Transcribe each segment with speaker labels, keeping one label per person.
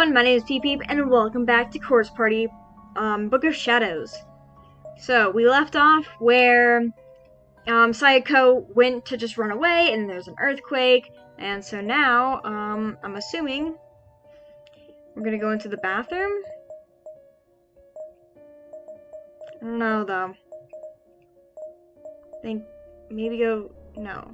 Speaker 1: everyone, my name is Peep Peep, and welcome back to Corpse Party, Book of Shadows. So, we left off where, Sayako went to just run away, and there's an earthquake, and so now, I'm assuming we're gonna go into the bathroom? I don't know, though. Think, maybe go, no.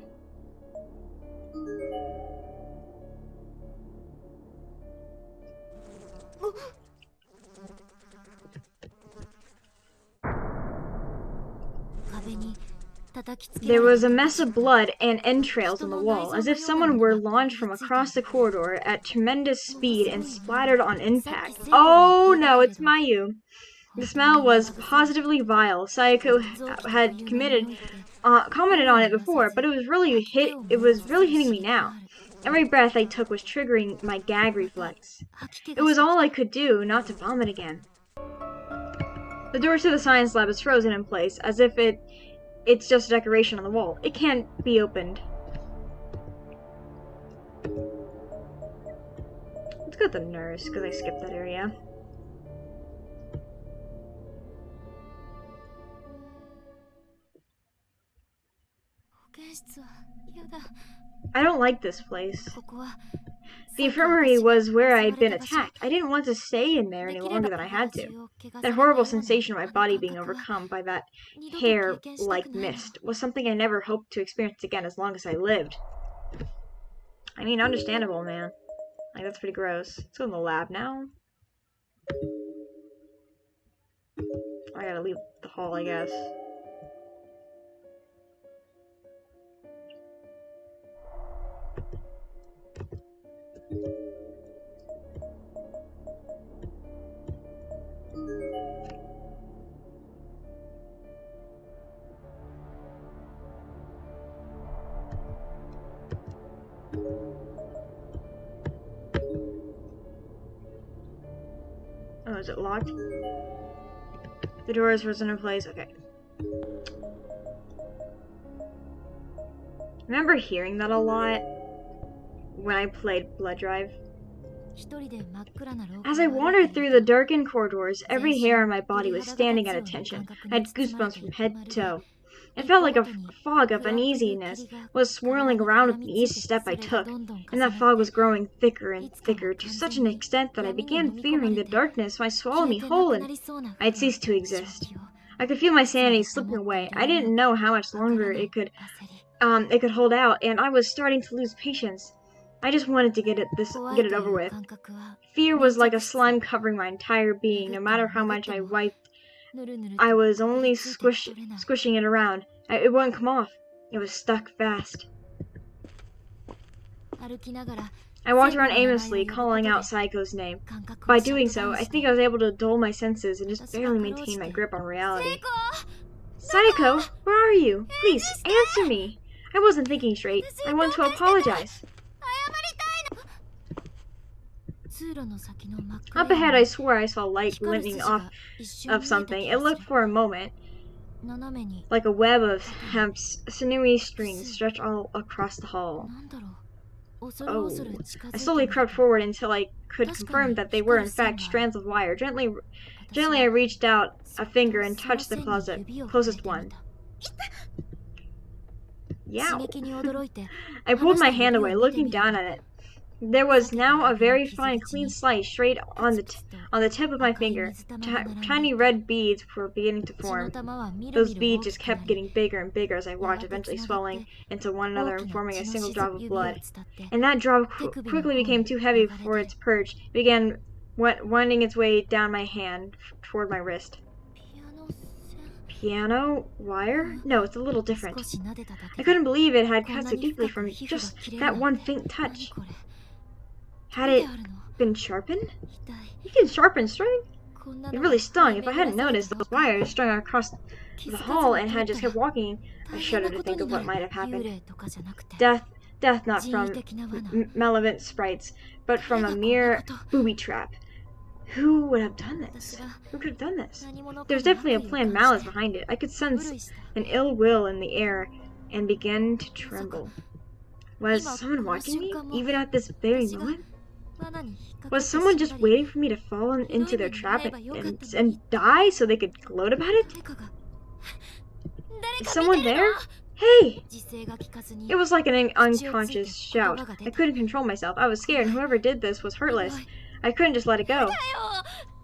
Speaker 1: There was a mess of blood and entrails on the wall, as if someone were launched from across the corridor at tremendous speed and splattered on impact. Oh no, it's Mayu. The smell was positively vile. Sayako had commented on it before, but it was really hitting me now. Every breath I took was triggering my gag reflex. It was all I could do not to vomit again. The door to the science lab is frozen in place, as if it's just a decoration on the wall. It can't be opened. Let's go to the nurse, because I skipped that area. I don't like this place. The infirmary was where I had been attacked. I didn't want to stay in there any longer than I had to. That horrible sensation of my body being overcome by that hair-like mist was something I never hoped to experience again as long as I lived. I mean, understandable, man. Like, that's pretty gross. Let's go in the lab now. I gotta leave the hall, I guess. Oh, is it locked? The door is frozen in place. Okay. I remember hearing that a lot when I played Blood Drive. As I wandered through the darkened corridors, every hair on my body was standing at attention. I had goosebumps from head to toe. It felt like a fog of uneasiness was swirling around with me each step I took, and that fog was growing thicker and thicker to such an extent that I began fearing the darkness might swallow me whole and I'd cease to exist. I could feel my sanity slipping away. I didn't know how much longer it could hold out, and I was starting to lose patience. I just wanted to get it over with. Fear was like a slime covering my entire being. No matter how much I wiped, I was only squishing it around. It wouldn't come off. It was stuck fast. I walked around aimlessly, calling out Sayako's name. By doing so, I think I was able to dull my senses and just barely maintain my grip on reality. Sayako, where are you? Please, answer me. I wasn't thinking straight. I want to apologize. Up ahead, I swore I saw light glinting off of something. It looked for a moment like a web of hemp's sinewy strings stretched all across the hall. Oh. I slowly crept forward until I could confirm that they were in fact strands of wire. Gently I reached out a finger and touched the closest one. Yow! I pulled my hand away, looking down at it. There was now a very fine, clean slice straight on the tip of my finger. Tiny red beads were beginning to form. Those beads just kept getting bigger and bigger as I watched, eventually swelling into one another and forming a single drop of blood. And that drop quickly became too heavy for its perch. It began winding its way down my hand toward my wrist. Piano wire? No, it's a little different. I couldn't believe it had cut so deeply from just that one faint touch. Had it been sharpened? You can sharpen string? It really stung. If I hadn't noticed those wires strung across the hall and had just kept walking, I shuddered to think of what might have happened. Death not from malevolent sprites, but from a mere booby trap. Who would have done this? Who could have done this? There's definitely a planned malice behind it. I could sense an ill will in the air and began to tremble. Was someone watching me, even at this very moment? Was someone just waiting for me to fall into their trap and die so they could gloat about it? Is someone there? Hey! It was like an unconscious shout. I couldn't control myself. I was scared, and whoever did this was heartless. I couldn't just let it go.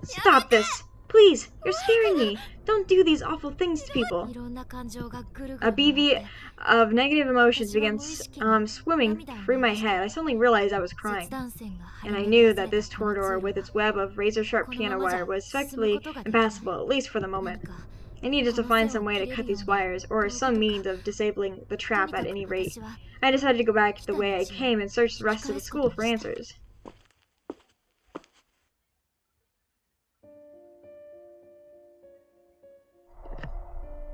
Speaker 1: Stop this! Please! You're scaring me! Don't do these awful things to people. A bevy of negative emotions began swimming through my head. I suddenly realized I was crying. And I knew that this corridor with its web of razor-sharp piano wire was effectively impassable, at least for the moment. I needed to find some way to cut these wires, or some means of disabling the trap at any rate. I decided to go back the way I came and search the rest of the school for answers.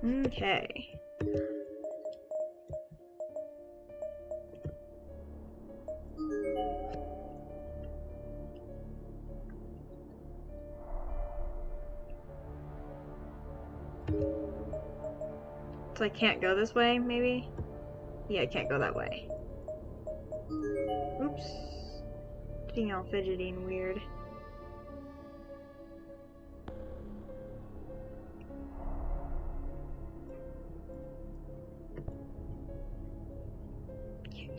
Speaker 1: Okay. So I can't go this way, maybe? Yeah, I can't go that way. Oops. Getting all fidgety and weird.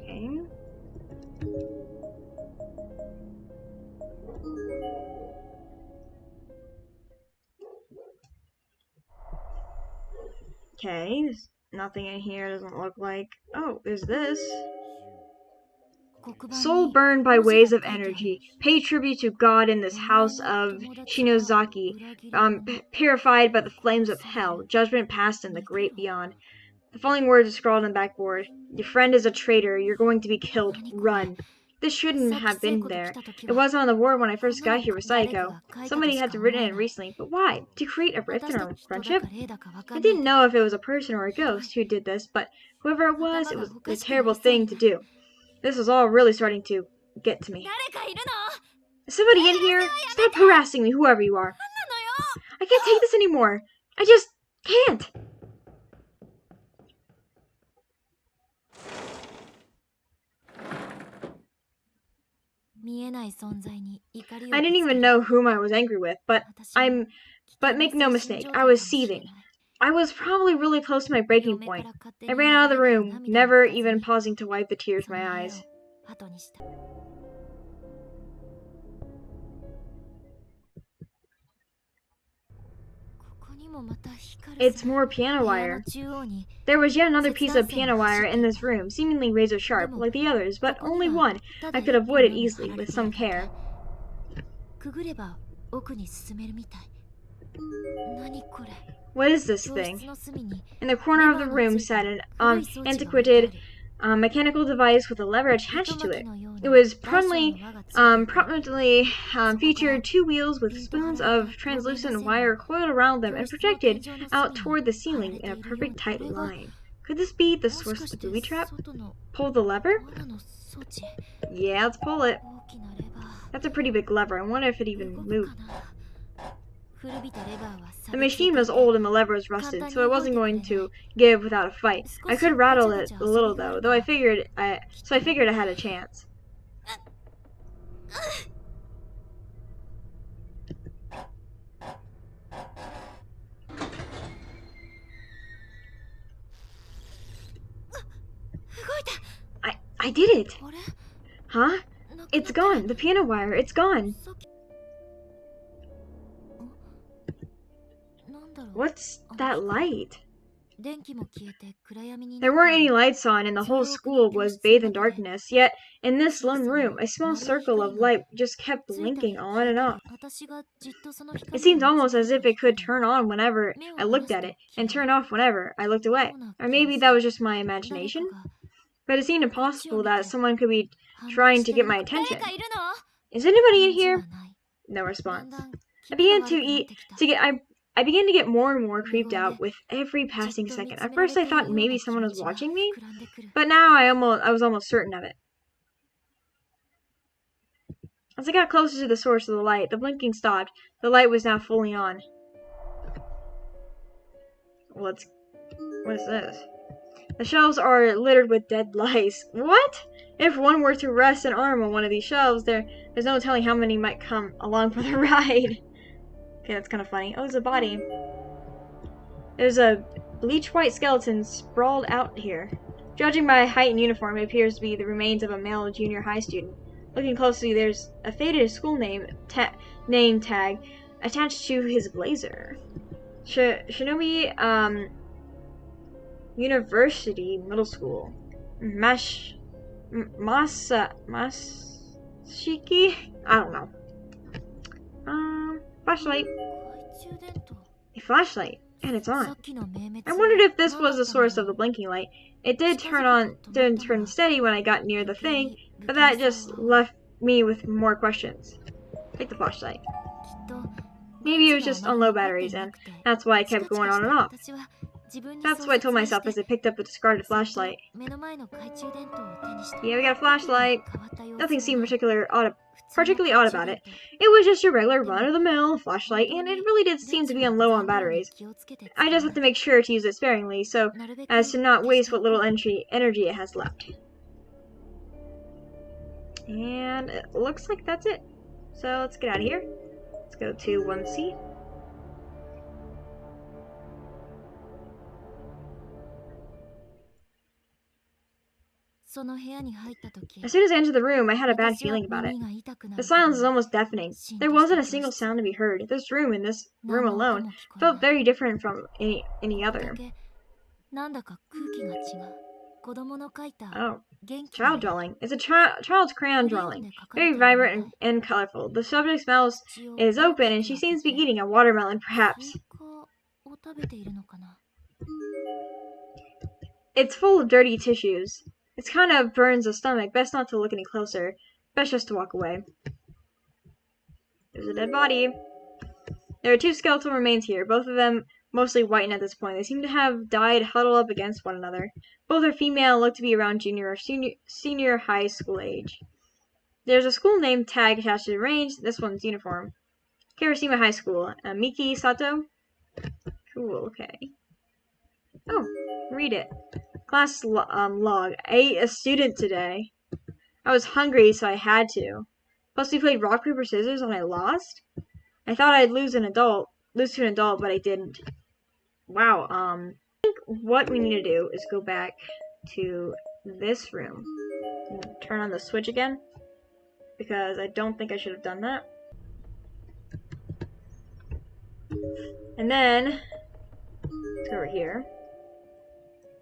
Speaker 1: Okay. Okay, there's nothing in here, doesn't look like... Oh, there's this. Soul burned by waves of energy. Pay tribute to God in this house of Shinozaki. Purified by the flames of hell. Judgment passed in the great beyond. The following words are scrawled on the backboard. Your friend is a traitor. You're going to be killed. Run. This shouldn't have been there. It wasn't on the board when I first got here with Saiko. Somebody had to written it recently, but why? To create a rift in our friendship? I didn't know if it was a person or a ghost who did this, but whoever it was a terrible thing to do. This was all really starting to get to me. Is somebody in here? Stop harassing me, whoever you are. I can't take this anymore. I just can't. I didn't even know whom I was angry with, but make no mistake, I was seething. I was probably really close to my breaking point. I ran out of the room, never even pausing to wipe the tears from my eyes. It's more piano wire. There was yet another piece of piano wire in this room, seemingly razor sharp, like the others, but only one. I could avoid it easily, with some care. What is this thing? In the corner of the room sat an antiquated mechanical device with a lever attached to it. It was prominently featured two wheels with spoons of translucent wire coiled around them and projected out toward the ceiling in a perfect tight line. Could this be the source of the booby trap? Pull the lever? Yeah, let's pull it. That's a pretty big lever. I wonder if it even moved. The machine was old and the lever was rusted, so it wasn't going to give without a fight. I could rattle it a little though I figured I had a chance. I did it! Huh? It's gone! The piano wire, it's gone! What's that light? There weren't any lights on, and the whole school was bathed in darkness, yet in this lone room, a small circle of light just kept blinking on and off. It seemed almost as if it could turn on whenever I looked at it, and turn off whenever I looked away. Or maybe that was just my imagination? But it seemed impossible that someone could be trying to get my attention. Is anybody in here? No response. I began to get more and more creeped out with every passing second. At first I thought maybe someone was watching me, but now I was almost certain of it. As I got closer to the source of the light, the blinking stopped. The light was now fully on. What is this? The shelves are littered with dead lice. What? If one were to rest an arm on one of these shelves, there's no telling how many might come along for the ride. Okay, that's kind of funny. Oh, there's a body. There's a bleach white skeleton sprawled out here. Judging by height and uniform, it appears to be the remains of a male junior high student. Looking closely, there's a faded school name tag attached to his blazer. Shinobi University Middle School. Mashiki? I don't know. Flashlight. A flashlight, and it's on. I wondered if this was the source of the blinking light. It didn't turn steady when I got near the thing, but that just left me with more questions. Take the flashlight. Maybe it was just on low batteries, and that's why I kept going on and off. That's what I told myself as I picked up the discarded flashlight. Yeah, we got a flashlight. Nothing seemed particularly odd about it. It was just your regular run-of-the-mill flashlight, and it really did seem to be on low on batteries. I just have to make sure to use it sparingly, so as to not waste what little energy it has left. And it looks like that's it. So let's get out of here. Let's go to 1C. As soon as I entered the room, I had a bad feeling about it. The silence was almost deafening. There wasn't a single sound to be heard. This room alone felt very different from any other. Oh, child drawing. It's a child's crayon drawing. Very vibrant and colorful. The subject's mouth is open and she seems to be eating a watermelon, perhaps. It's full of dirty tissues. It kind of burns the stomach. Best not to look any closer. Best just to walk away. There's a dead body. There are two skeletal remains here, both of them mostly whitened at this point. They seem to have died huddled up against one another. Both are female and look to be around junior or senior high school age. There's a school name tag attached to the range. This one's uniform. Kirishima High School. Miki Sato? Cool, okay. Oh, read it. Class log. I ate a student today. I was hungry, so I had to. Plus, we played rock, paper, scissors, and I lost? I thought I'd lose to an adult, but I didn't. Wow, I think what we need to do is go back to this room. And turn on the switch again. Because I don't think I should have done that. And then, let's go over here.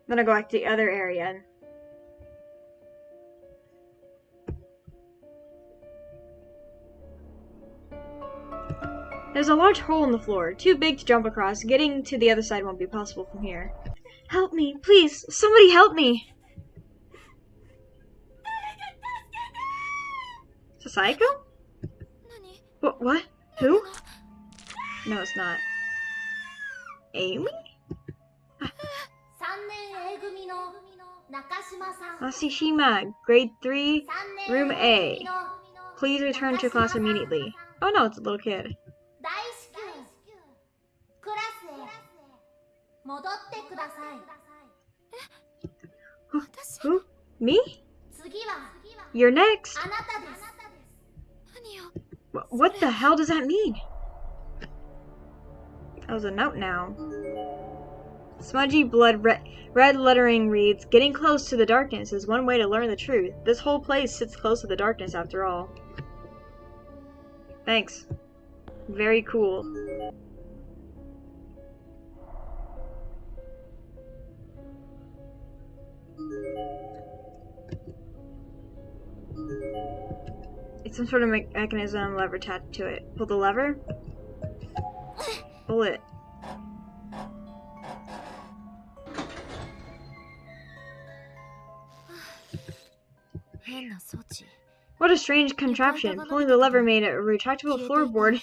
Speaker 1: Then I'll go back to the other area. There's a large hole in the floor, too big to jump across. Getting to the other side won't be possible from here. Help me, please! Somebody help me! Is it Psycho? What? Who? No, it's not. Amy? Asishima, grade 3, room A. Please return to class immediately. Oh no, it's a little kid. Who? Me? You're next. What the hell does that mean? That was a note now. Smudgy red lettering reads, "Getting close to the darkness is one way to learn the truth. This whole place sits close to the darkness after all." Thanks. Very cool. It's some sort of mechanism, lever attached to it. Pull the lever. Pull it. What a strange contraption. Pulling the lever made a retractable floorboard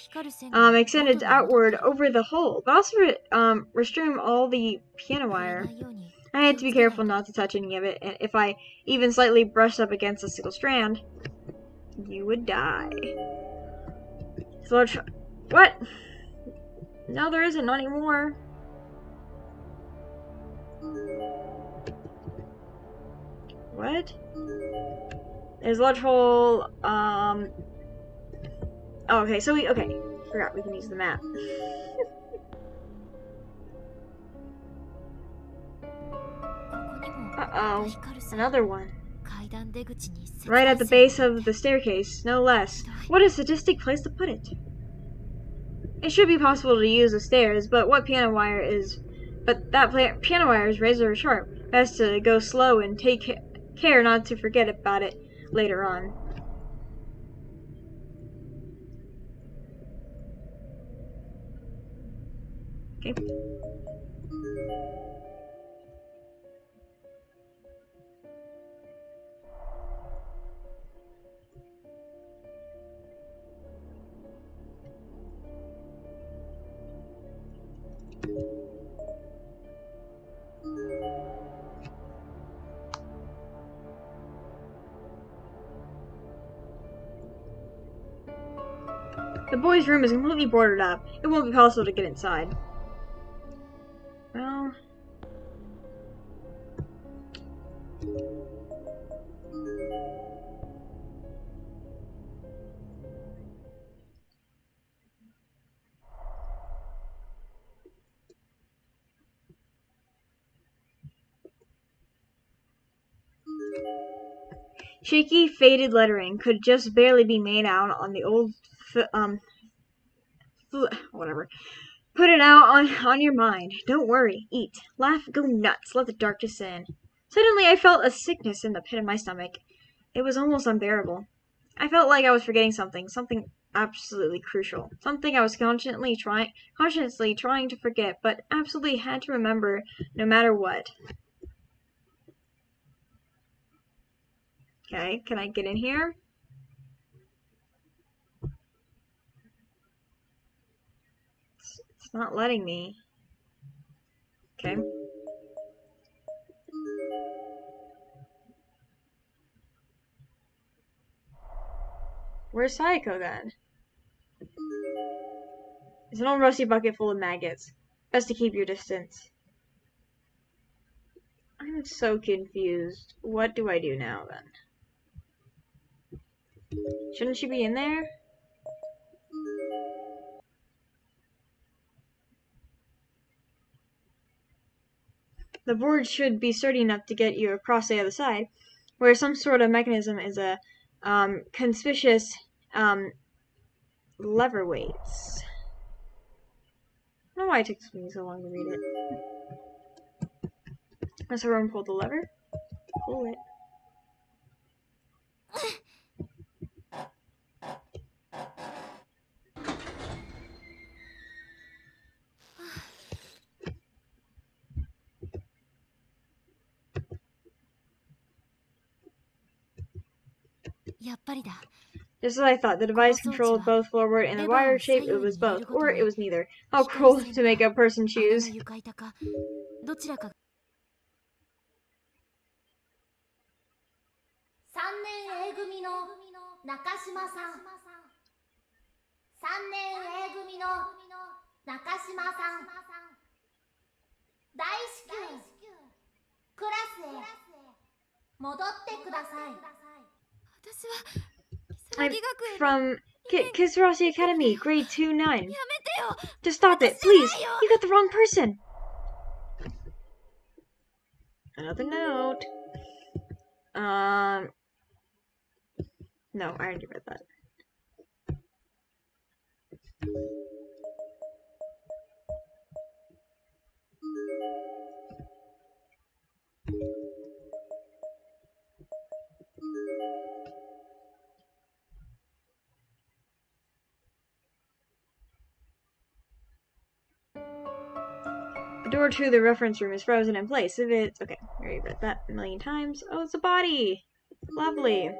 Speaker 1: extended outward over the hole, but also restrained all the piano wire. I had to be careful not to touch any of it, and if I even slightly brushed up against a single strand, you would die. So what? No, there isn't, not anymore. What? There's a large hole, oh, okay, so okay. Forgot we can use the map. Uh-oh. Another one. Right at the base of the staircase, no less. What a sadistic place to put it. It should be possible to use the stairs, but that piano wire is razor sharp. Best to go slow and take care not to forget about it later on. Okay. The boys' room is completely boarded up. It won't be possible to get inside. Well... Shaky, faded lettering could just barely be made out on the old, whatever. Put it out on your mind. Don't worry. Eat. Laugh. Go nuts. Let the darkness in. Suddenly I felt a sickness in the pit of my stomach. It was almost unbearable. I felt like I was forgetting something absolutely crucial. Something I was consciously trying to forget, but absolutely had to remember no matter what. Okay, can I get in here? It's not letting me. Okay. Where's Sayako then? It's an old rusty bucket full of maggots. Best to keep your distance. I'm so confused. What do I do now then? Shouldn't she be in there? The board should be sturdy enough to get you across the other side, where some sort of mechanism is a conspicuous lever weights. I don't know why it takes me so long to read it. Let's everyone pull the lever. Pull it. Just as I thought, the device controlled both floorboard and the wire shape. It was both, or it was neither. How cruel to make a person choose. I'm from Kisarasi Academy, grade 2-9. Just stop it, please. You got the wrong person. Another note. No, I already read that. The door to the reference room is frozen in place. If it's... Okay, I already read that a million times. Oh, it's a body! Lovely.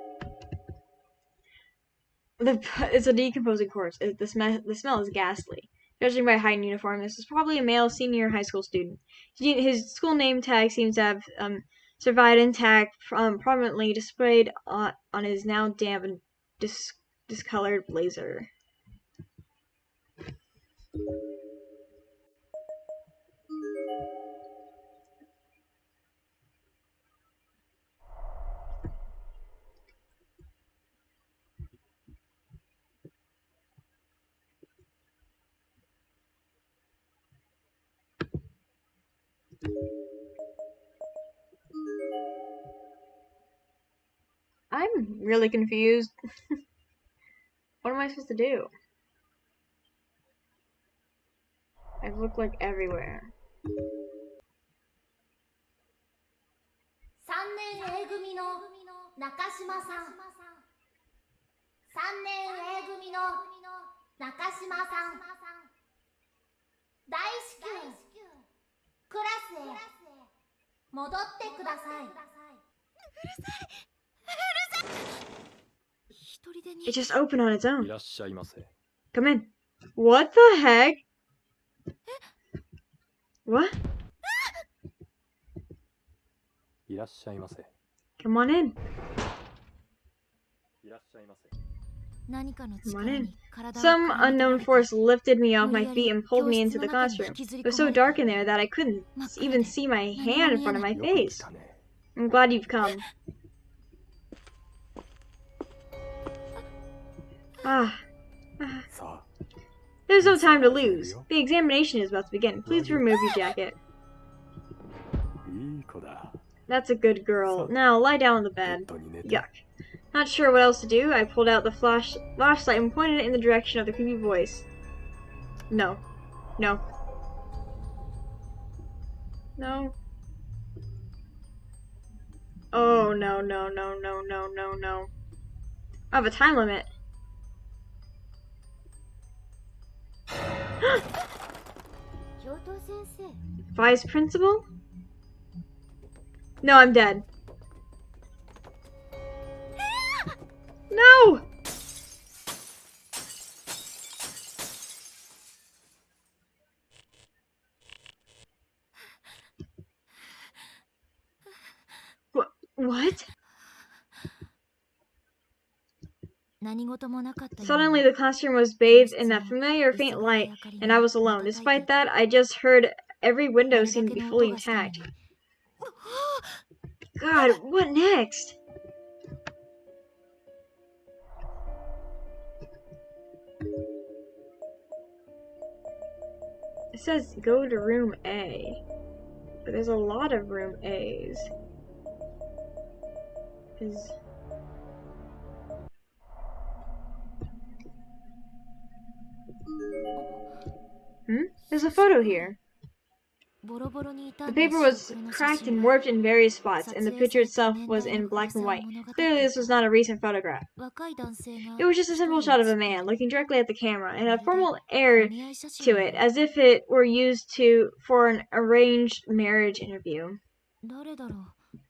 Speaker 1: It's a decomposing corpse. The smell is ghastly. Judging by height and uniform, this is probably a male senior high school student. His school name tag seems to have survived intact, prominently displayed on his now damp and discolored blazer. I'm really confused. What am I supposed to do? I've looked like everywhere.
Speaker 2: 3年 A 組の中島さん。3年 A 組の中島さん。大至急クラスへ戻ってください。
Speaker 1: It just opened on its own.
Speaker 3: いらっしゃいませ。
Speaker 1: Come in. What the heck? What?
Speaker 3: いらっしゃいませ。
Speaker 1: Come on in.
Speaker 3: いらっしゃいませ。
Speaker 1: Come on in. Some unknown force lifted me off my feet and pulled me into the classroom. It was so dark in there that I couldn't even see my hand in front of my
Speaker 3: よく来
Speaker 1: face.
Speaker 3: たね。
Speaker 1: I'm glad you've come. Ah.
Speaker 3: さあ、
Speaker 1: There's no time to lose. The examination is about to begin. Please remove your jacket.
Speaker 3: いい子だ。
Speaker 1: That's a good girl. Now lie down on the
Speaker 3: ベッ
Speaker 1: bed.
Speaker 3: ドに寝て。
Speaker 1: Yuck. Not sure what else to do. I pulled out the flashlight and pointed it in the direction of the creepy voice. No. No. No. Oh, no, no, no, no, no, no, no. I have a time limit. Vice principal? No, I'm dead. No! What? Suddenly, the classroom was bathed in that familiar faint light, and I was alone. Despite that, I just heard every window seemed to be fully intact. God, what next? It says go to room A, but there's a lot of room A's. There's a photo here. The paper was cracked and warped in various spots, and the picture itself was in black and white. Clearly, this was not a recent photograph. It was just a simple shot of a man looking directly at the camera, and a formal air to it, as if it were used for an arranged marriage interview.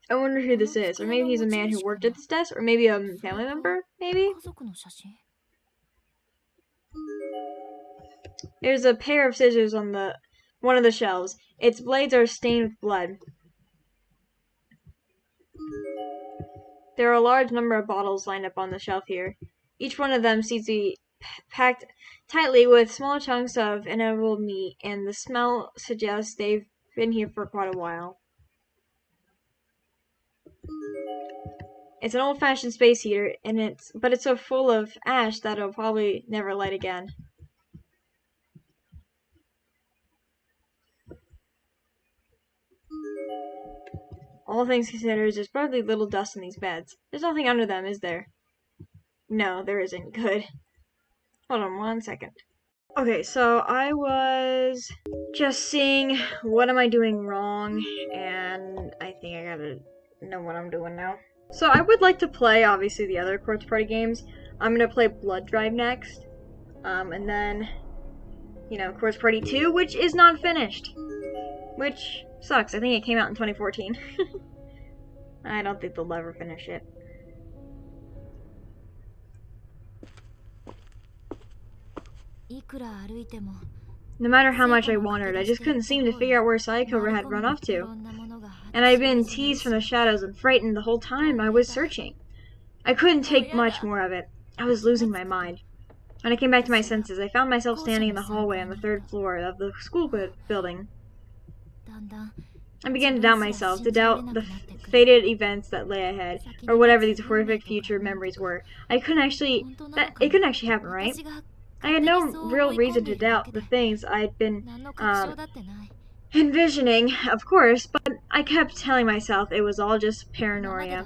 Speaker 1: I wonder who this is, or maybe he's a man who worked at this desk, or maybe a family member, maybe? There's a pair of scissors on one of the shelves. Its blades are stained with blood. There are a large number of bottles lined up on the shelf here. Each one of them seems to be packed tightly with small chunks of inedible meat, and the smell suggests they've been here for quite a while. It's an old-fashioned space heater, but it's so full of ash that it'll probably never light again. All things considered, there's probably little dust in these beds. There's nothing under them, is there? No, there isn't. Good. Hold on 1 second. Okay, so I was just seeing what am I doing wrong, and I think I gotta know what I'm doing now. So I would like to play, obviously, the other Quartz Party games. I'm gonna play Blood Drive next, and then, Quartz Party 2, which is not finished. Which sucks. I think it came out in 2014. I don't think they'll ever finish it. No matter how much I wandered, I just couldn't seem to figure out where Psychover had run off to. And I'd been teased from the shadows and frightened the whole time I was searching. I couldn't take much more of it. I was losing my mind. When I came back to my senses, I found myself standing in the hallway on the 3rd floor of the school building. I began to doubt myself, to doubt the fated events that lay ahead, or whatever these horrific future memories were. It couldn't actually happen, right? I had no real reason to doubt the things I'd been envisioning, of course, but I kept telling myself it was all just paranoia.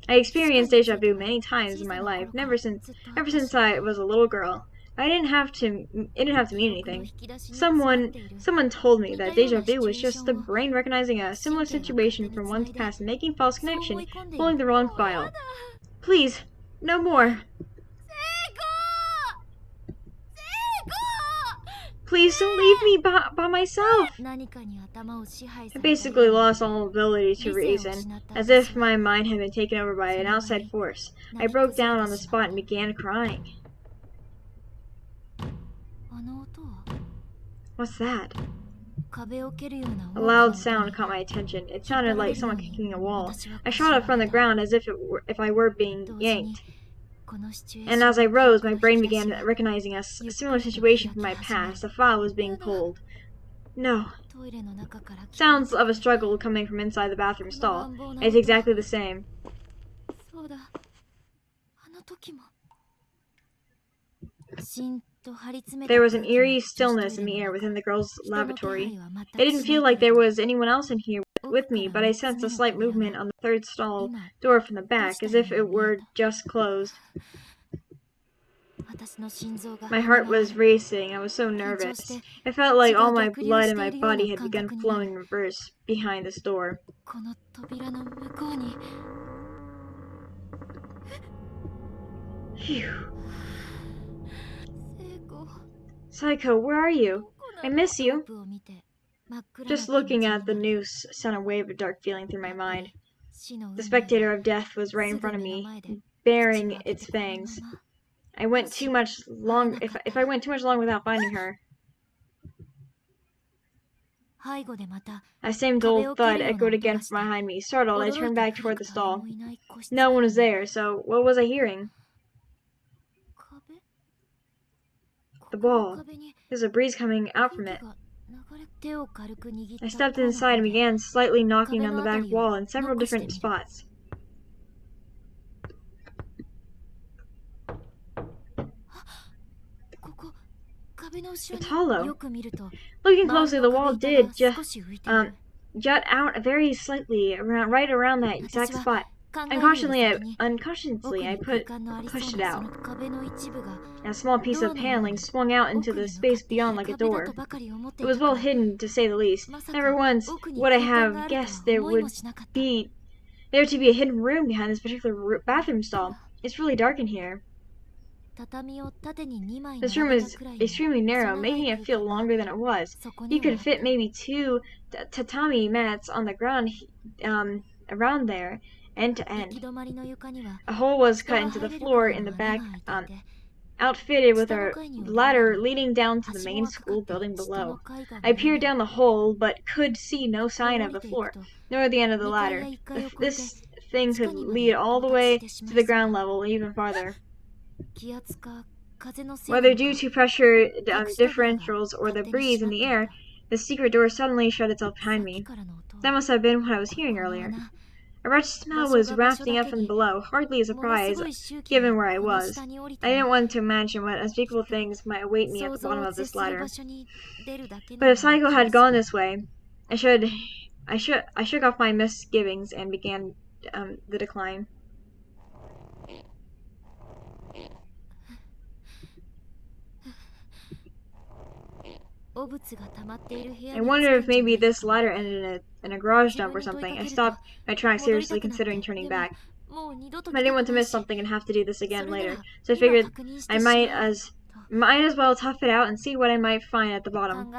Speaker 1: I experienced deja vu many times in my life, ever since I was a little girl. It didn't have to mean anything. Someone told me that deja vu was just the brain recognizing a similar situation from one's past and making false connection, pulling the wrong file. Please, no more. Please don't leave me by myself. I basically lost all ability to reason, as if my mind had been taken over by an outside force. I broke down on the spot and began crying. What's that? A loud sound caught my attention. It sounded like someone kicking a wall. I shot up from the ground as if I were being yanked. And as I rose, my brain began recognizing a similar situation from my past. A file was being pulled. No. Sounds of a struggle coming from inside the bathroom stall. It's exactly the same. There was an eerie stillness in the air within the girls' lavatory. It didn't feel like there was anyone else in here with me, but I sensed a slight movement on the third stall door from the back, as if it were just closed. My heart was racing. I was so nervous. It felt like all my blood in my body had begun flowing in reverse behind this door. Phew. Psycho, where are you? I miss you. Just looking at the noose sent a wave of dark feeling through my mind. The spectator of death was right in front of me, baring its fangs. If I went too much long without finding her. That same dull thud echoed again from behind me. Startled, I turned back toward the stall. No one was there, so what was I hearing? The wall. There's a breeze coming out from it. I stepped inside and began slightly knocking on the back wall in several different spots. It's hollow. Looking closely, the wall did jut out very slightly right around that exact spot. Unconsciously, I pushed it out. A small piece of paneling swung out into the space beyond like a door. It was well hidden, to say the least. Never once would I have guessed there to be a hidden room behind this particular bathroom stall. It's really dark in here. This room is extremely narrow, making it feel longer than it was. You could fit maybe 2 tatami mats on the ground around there, end to end. A hole was cut into the floor in the back, outfitted with a ladder leading down to the main school building below. I peered down the hole, but could see no sign of the floor, nor the end of the ladder. This thing could lead all the way to the ground level, even farther. Whether due to pressure differentials or the breeze in the air, the secret door suddenly shut itself behind me. That must have been what I was hearing earlier. A wretched smell was wafting up from below, hardly a surprise, given where I was. I didn't want to imagine what unspeakable things might await me at the bottom of this ladder. But if Psycho had gone this way, I shook off my misgivings and began the decline. I wondered if maybe this ladder ended in a garage dump or something. I stopped my tracks, seriously considering turning back. I didn't want to miss something and have to do this again later, so I figured I might as well tough it out and see what I might find at the bottom.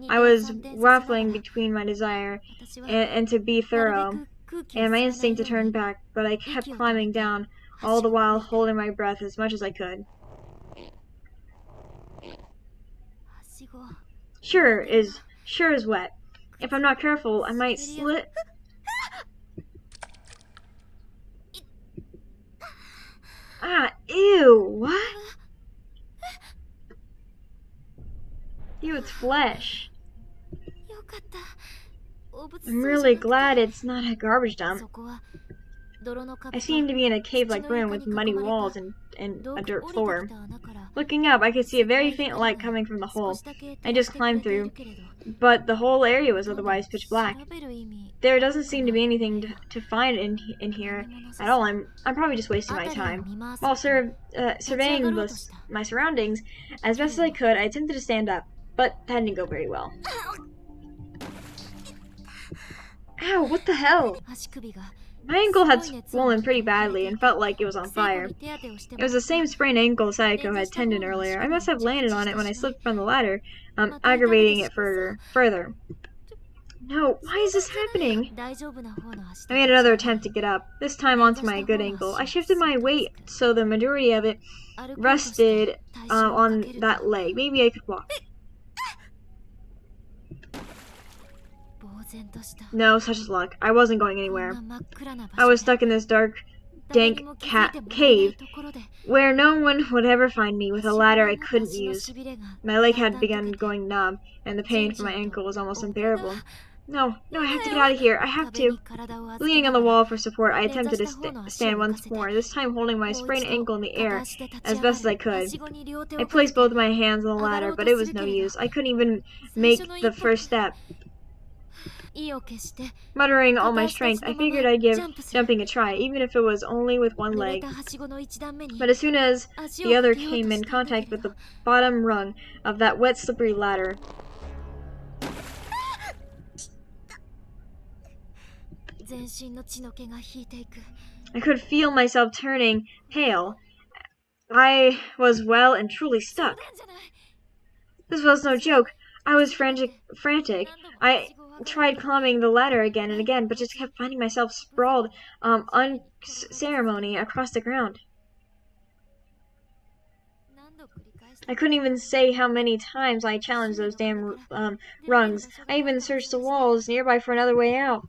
Speaker 1: I was waffling between my desire and to be thorough, and my instinct to turn back, but I kept climbing down, all the while holding my breath as much as I could. Sure is wet. If I'm not careful, I might slip. Ah, ew, what? Ew, it's flesh. I'm really glad it's not a garbage dump. I seem to be in a cave-like room with muddy walls and a dirt floor. Looking up, I could see a very faint light coming from the hole. I just climbed through, but the whole area was otherwise pitch black. There doesn't seem to be anything to find in here at all. I'm probably just wasting my time. While surveying my surroundings as best as I could, I attempted to stand up, but that didn't go very well. Ow, what the hell? My ankle had swollen pretty badly and felt like it was on fire. It was the same sprained ankle Sayako had tended earlier. I must have landed on it when I slipped from the ladder, aggravating it further. No, why is this happening? I made another attempt to get up, this time onto my good ankle. I shifted my weight so the majority of it rested on that leg. Maybe I could walk. No such luck. I wasn't going anywhere. I was stuck in this dark, dank cave where no one would ever find me with a ladder I couldn't use. My leg had begun going numb, and the pain from my ankle was almost unbearable. No, I have to get out of here. I have to. Leaning on the wall for support, I attempted to stand once more, this time holding my sprained ankle in the air as best as I could. I placed both of my hands on the ladder, but it was no use. I couldn't even make the first step. Muttering all my strength, I figured I'd give jumping a try, even if it was only with one leg. But as soon as the other came in contact with the bottom rung of that wet, slippery ladder, I could feel myself turning pale. I was well and truly stuck. This was no joke. I was frantic. I tried climbing the ladder again and again, but just kept finding myself sprawled unceremony across the ground. I couldn't even say how many times I challenged those damn rungs. I even searched the walls nearby for another way out.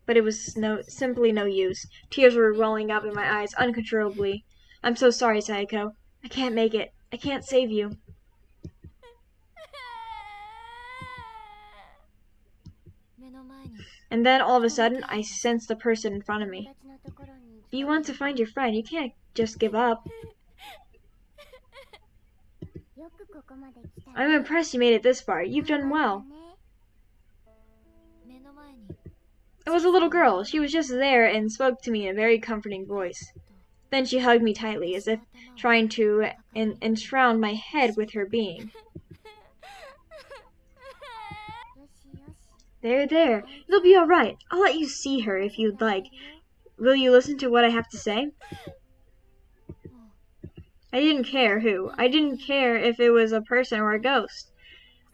Speaker 1: But it was simply no use. Tears were welling up in my eyes uncontrollably. I'm so sorry, Sayako. I can't make it. I can't save you. And then, all of a sudden, I sensed the person in front of me. If you want to find your friend, you can't just give up. I'm impressed you made it this far. You've done well. It was a little girl. She was just there and spoke to me in a very comforting voice. Then she hugged me tightly, as if trying to enshroud my head with her being. There. It'll be all right. I'll let you see her if you'd like. Will you listen to what I have to say? I didn't care who. I didn't care if it was a person or a ghost.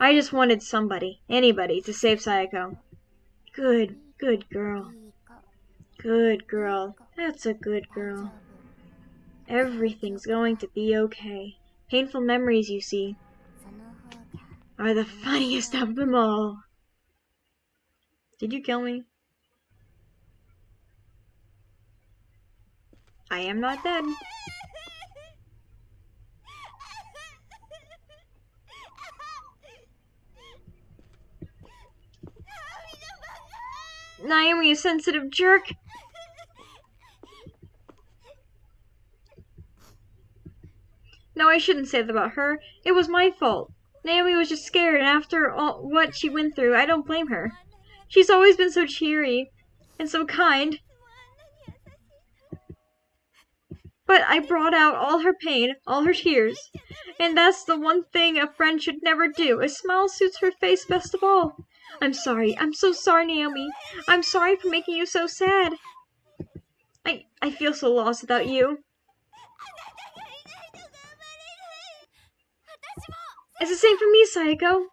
Speaker 1: I just wanted somebody, anybody, to save Sayako. Good girl. Good girl. That's a good girl. Everything's going to be okay. Painful memories, you see, are the funniest of them all. Did you kill me? I am not dead. Naomi, you sensitive jerk. No, I shouldn't say that about her. It was my fault. Naomi was just scared, and after all what she went through, I don't blame her. She's always been so cheery and so kind. But I brought out all her pain, all her tears. And that's the one thing a friend should never do. A smile suits her face best of all. I'm sorry. I'm so sorry, Naomi. I'm sorry for making you so sad. I feel so lost without you. It's the same for me, Sayako.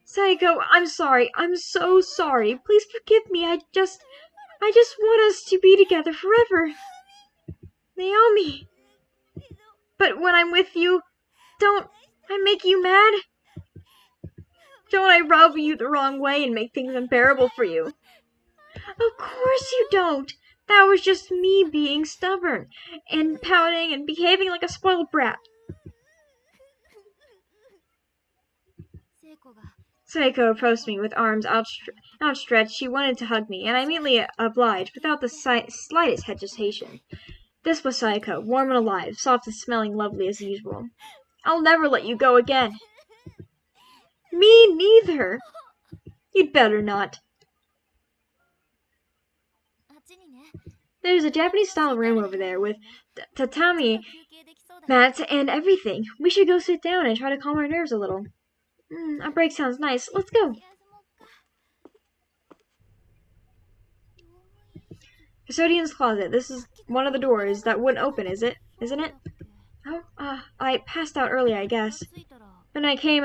Speaker 1: Sayako, I'm sorry. I'm so sorry. Please forgive me. I just want us to be together forever. Naomi. But when I'm with you, don't I make you mad? Don't I rub you the wrong way and make things unbearable for you? Of course you don't. That was just me being stubborn and pouting and behaving like a spoiled brat. Sayako approached me with arms outstretched. She wanted to hug me, and I immediately obliged without the slightest hesitation. This was Sayako, warm and alive, soft and smelling lovely as usual. I'll never let you go again. Me neither. You'd better not. There's a Japanese-style room over there with tatami mats and everything. We should go sit down and try to calm our nerves a little. A break sounds nice. Let's go. Custodian's closet. This is one of the doors that wouldn't open, isn't it? Oh, I passed out earlier, I guess. When I came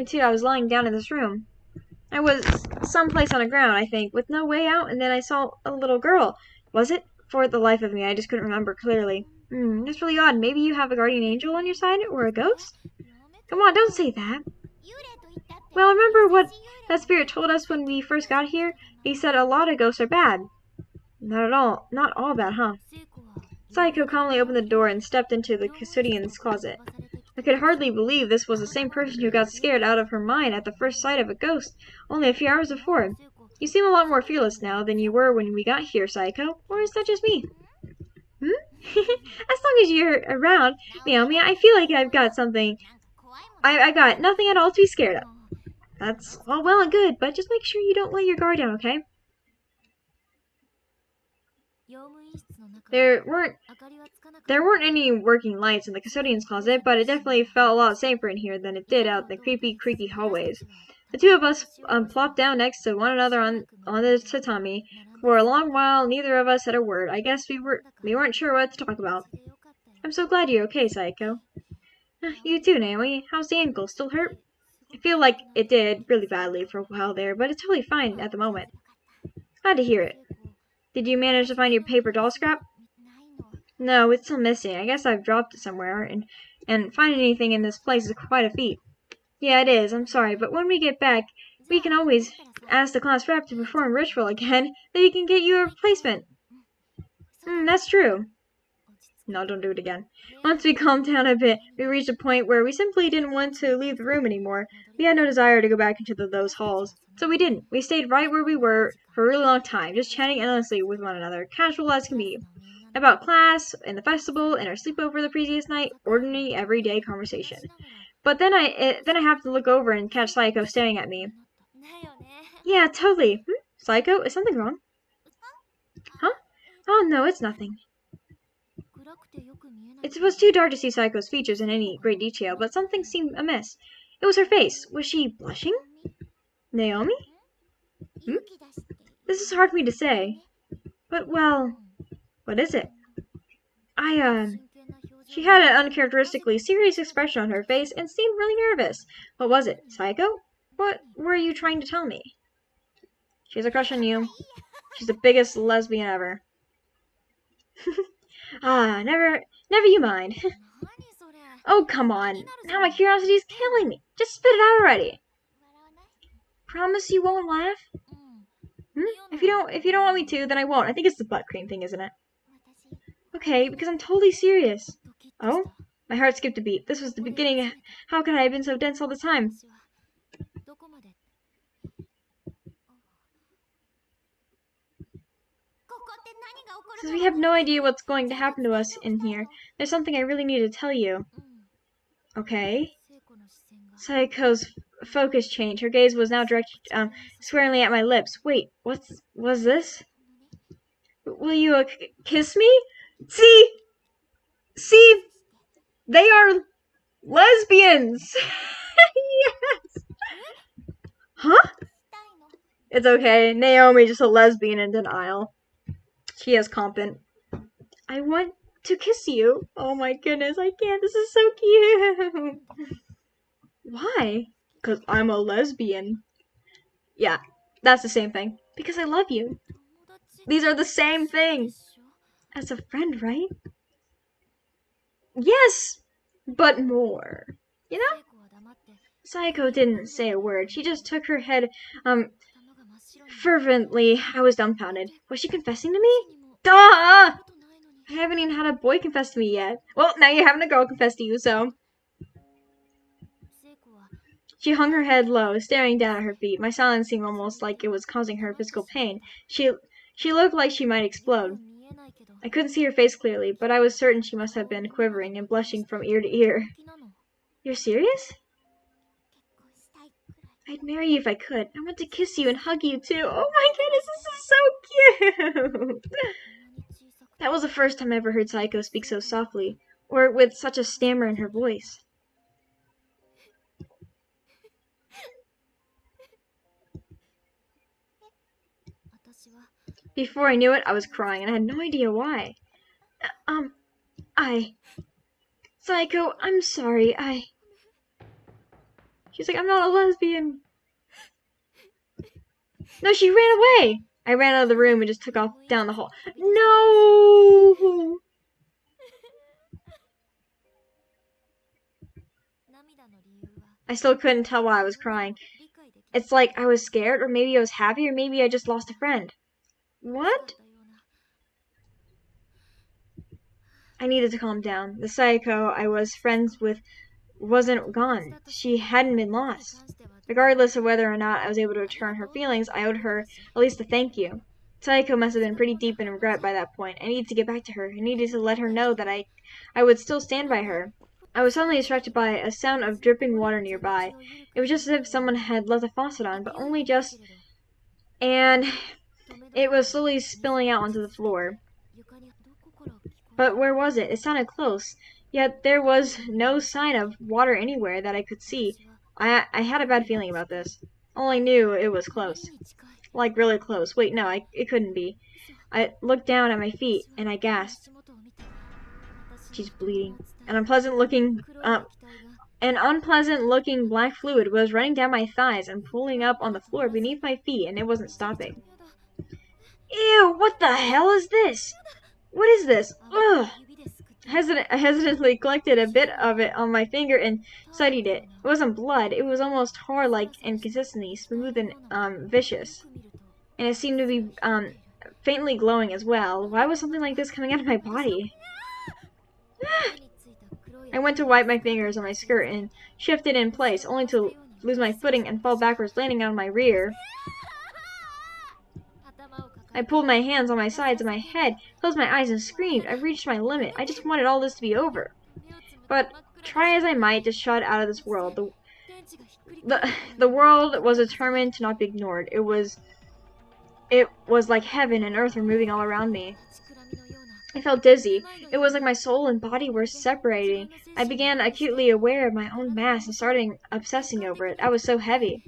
Speaker 1: to, I was lying down in this room. I was someplace on the ground, I think, with no way out, and then I saw a little girl. Was it? For the life of me, I just couldn't remember clearly. That's really odd. Maybe you have a guardian angel on your side, or a ghost? Come on, don't say that. Well, remember what that spirit told us when we first got here? He said a lot of ghosts are bad. Not at all. Not all bad, huh? Sayako calmly opened the door and stepped into the custodian's closet. I could hardly believe this was the same person who got scared out of her mind at the first sight of a ghost, only a few hours before. You seem a lot more fearless now than you were when we got here, Sayako. Or is that just me? As long as you're around, Naomi, I feel like I've got something. I got nothing at all to be scared of. That's all well and good, but just make sure you don't let your guard down, okay? There weren't any working lights in the custodian's closet, but it definitely felt a lot safer in here than it did out in the creepy, creaky hallways. The two of us plopped down next to one another on the tatami. For a long while, neither of us said a word. I guess we weren't sure what to talk about. I'm so glad you're okay, Sayako. You too, Naomi. How's the ankle? Still hurt? I feel like it did really badly for a while there, but it's totally fine at the moment. Glad to hear it. Did you manage to find your paper doll scrap? No, it's still missing. I guess I've dropped it somewhere, and finding anything in this place is quite a feat. Yeah, it is. I'm sorry, but when we get back, we can always ask the class rep to perform ritual again, then he can get you a replacement. That's true. No, don't do it again. Once we calmed down a bit, we reached a point where we simply didn't want to leave the room anymore. We had no desire to go back into those halls. So we didn't. We stayed right where we were for a really long time, just chatting endlessly with one another, casual as can be. About class, and the festival, and our sleepover the previous night, ordinary, everyday conversation. But then I have to look over and catch Sayako staring at me. Yeah, totally. Sayako, is something wrong? Huh? Oh, no, it's nothing. It was too dark to see Sayako's features in any great detail, but something seemed amiss. It was her face. Was she blushing? Naomi? This is hard for me to say. But, well, what is it? She had an uncharacteristically serious expression on her face and seemed really nervous. What was it, Sayako? What were you trying to tell me? She has a crush on you. She's the biggest lesbian ever. Never you mind. Oh, come on. Now my curiosity is killing me. Just spit it out already. Promise you won't laugh? If you don't want me to, then I won't. I think it's the butt cream thing, isn't it? Okay, because I'm totally serious. Oh? My heart skipped a beat. This was the beginning. How could I have been so dense all the time? Since we have no idea what's going to happen to us in here, there's something I really need to tell you. Okay? Sayako's focus changed. Her gaze was now directed squarely at my lips. Wait, was this? Will you kiss me? See, they are lesbians. Yes. Huh? It's okay. Naomi just a lesbian in denial. She is competent. I want to kiss you. Oh my goodness, I can't. This is so cute. Why? Because I'm a lesbian. Yeah, that's the same thing. Because I love you. These are the same thing. As a friend, right? Yes, but more. You know? Sayako didn't say a word. She just took her head, fervently. I was dumbfounded. Was she confessing to me? Duh! I haven't even had a boy confess to me yet. Well, now you're having a girl confess to you, so. She hung her head low, staring down at her feet. My silence seemed almost like it was causing her physical pain. She looked like she might explode. I couldn't see her face clearly, but I was certain she must have been quivering and blushing from ear to ear. You're serious? I'd marry you if I could. I want to kiss you and hug you too. Oh my goodness, this is so cute! That was the first time I ever heard Saiko speak so softly, or with such a stammer in her voice. Before I knew it, I was crying, and I had no idea why. Saiko, I'm sorry, She's like, I'm not a lesbian. No, she ran away! I ran out of the room and just took off down the hall. No! I still couldn't tell why I was crying. It's like I was scared, or maybe I was happy, or maybe I just lost a friend. What? I needed to calm down. The Saiko I was friends with wasn't gone. She hadn't been lost. Regardless of whether or not I was able to return her feelings, I owed her at least a thank you. Saiko must have been pretty deep in regret by that point. I needed to get back to her. I needed to let her know that I would still stand by her. I was suddenly distracted by a sound of dripping water nearby. It was just as if someone had left the faucet on, but only just, and it was slowly spilling out onto the floor. But where was it? It sounded close, yet there was no sign of water anywhere that I could see. I had a bad feeling about this. Only knew it was close. Like really close. Wait, no, it couldn't be. I looked down at my feet, and I gasped. She's bleeding. An unpleasant looking black fluid was running down my thighs and pulling up on the floor beneath my feet, and it wasn't stopping. Ew, what the hell is this? What is this? Ugh! I hesitantly collected a bit of it on my finger and studied it. It wasn't blood. It was almost tar-like in consistency, smooth and vicious. And it seemed to be faintly glowing as well. Why was something like this coming out of my body? I went to wipe my fingers on my skirt and shifted in place, only to lose my footing and fall backwards, landing on my rear. I pulled my hands on my sides of my head, closed my eyes, and screamed. I reached my limit. I just wanted all this to be over. But try as I might to shut out of this world, the world was determined to not be ignored. It was like heaven and earth were moving all around me. I felt dizzy. It was like my soul and body were separating. I began acutely aware of my own mass and started obsessing over it. I was so heavy.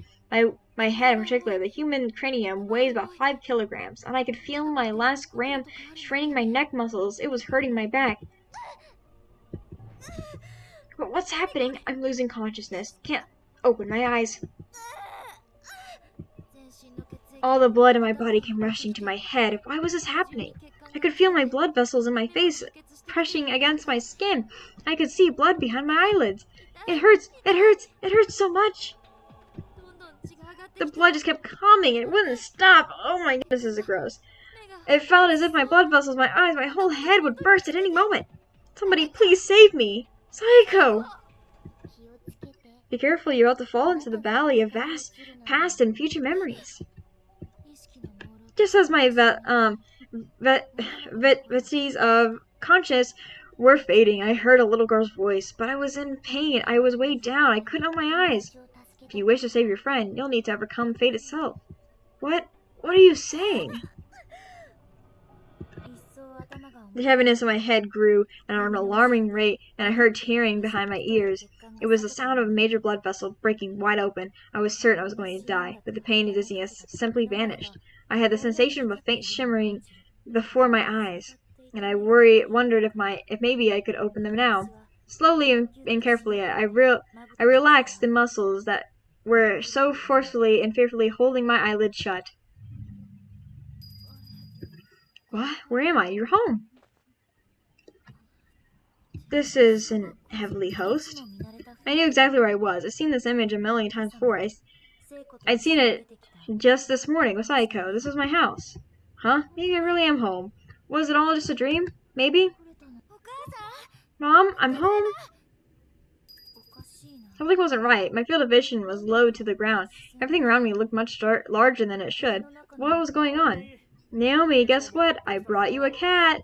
Speaker 1: My head in particular, the human cranium, weighs about 5 kilograms, and I could feel my last gram straining my neck muscles. It was hurting my back. But what's happening? I'm losing consciousness. Can't open my eyes. All the blood in my body came rushing to my head. Why was this happening? I could feel my blood vessels in my face pressing against my skin. I could see blood behind my eyelids. It hurts! It hurts! It hurts so much! The blood just kept coming. It wouldn't stop. Oh my goodness, this is gross. It felt as if my blood vessels, my eyes, my whole head would burst at any moment. Somebody please save me. Saiko! Be careful, you're about to fall into the valley of vast past and future memories. Just as my vesties of conscience were fading, I heard a little girl's voice, but I was in pain. I was weighed down. I couldn't open my eyes. If you wish to save your friend, you'll need to overcome fate itself. What are you saying? The heaviness in my head grew at an alarming rate, and I heard tearing behind my ears. It was the sound of a major blood vessel breaking wide open. I was certain I was going to die, but the pain and dizziness simply vanished. I had the sensation of a faint shimmering before my eyes, and I wondered if maybe I could open them now. Slowly and carefully, I relaxed the muscles that were so forcefully and fearfully holding my eyelids shut. What? Where am I? You're home. This is an heavenly host. I knew exactly where I was. I'd seen this image a million times before. I'd seen it just this morning with Saiko. This was my house. Huh? Maybe I really am home. Was it all just a dream? Maybe? Mom, I'm home. Something wasn't right. My field of vision was low to the ground. Everything around me looked much larger than it should. What was going on? Naomi, guess what? I brought you a cat.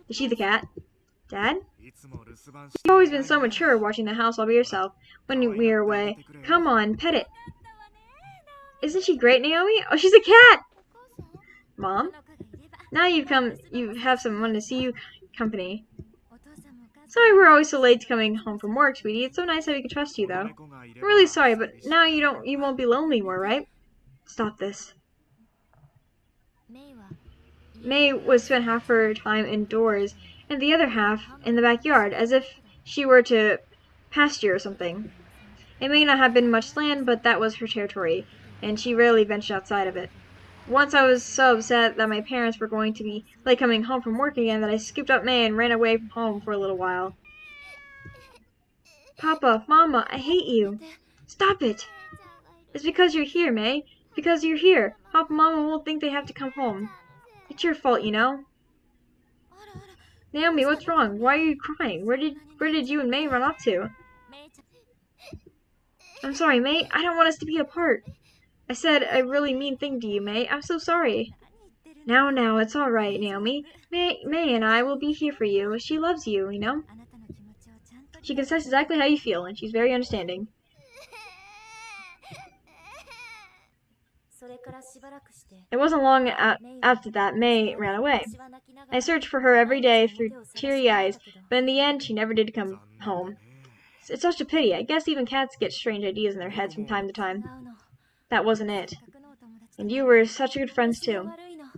Speaker 1: Is she the cat? Dad? You've always been so mature watching the house all by yourself when we are away. Come on, pet it. Isn't she great, Naomi? Oh, she's a cat! Mom? Now you have someone to see you company. Sorry we're always so late coming home from work, sweetie. It's so nice that we can trust you, though. I'm really sorry, but now you won't be lonely anymore, right? Stop this. May was spent half her time indoors and the other half in the backyard, as if she were to pasture or something. It may not have been much land, but that was her territory, and she rarely ventured outside of it. Once I was so upset that my parents were going to be late coming home from work again that I scooped up May and ran away from home for a little while. Papa, Mama, I hate you. Stop it. It's because you're here, May. Because you're here. Papa and Mama won't think they have to come home. It's your fault, you know. Naomi, what's wrong? Why are you crying? Where did you and May run off to? I'm sorry, May. I don't want us to be apart. I said a really mean thing to you, May. I'm so sorry. Now, it's all right, Naomi. May and I will be here for you. She loves you, you know. She can sense exactly how you feel, and she's very understanding. It wasn't long after that May ran away. I searched for her every day through teary eyes, but in the end she never did come home. It's such a pity. I guess even cats get strange ideas in their heads from time to time. That wasn't it. And you were such good friends too.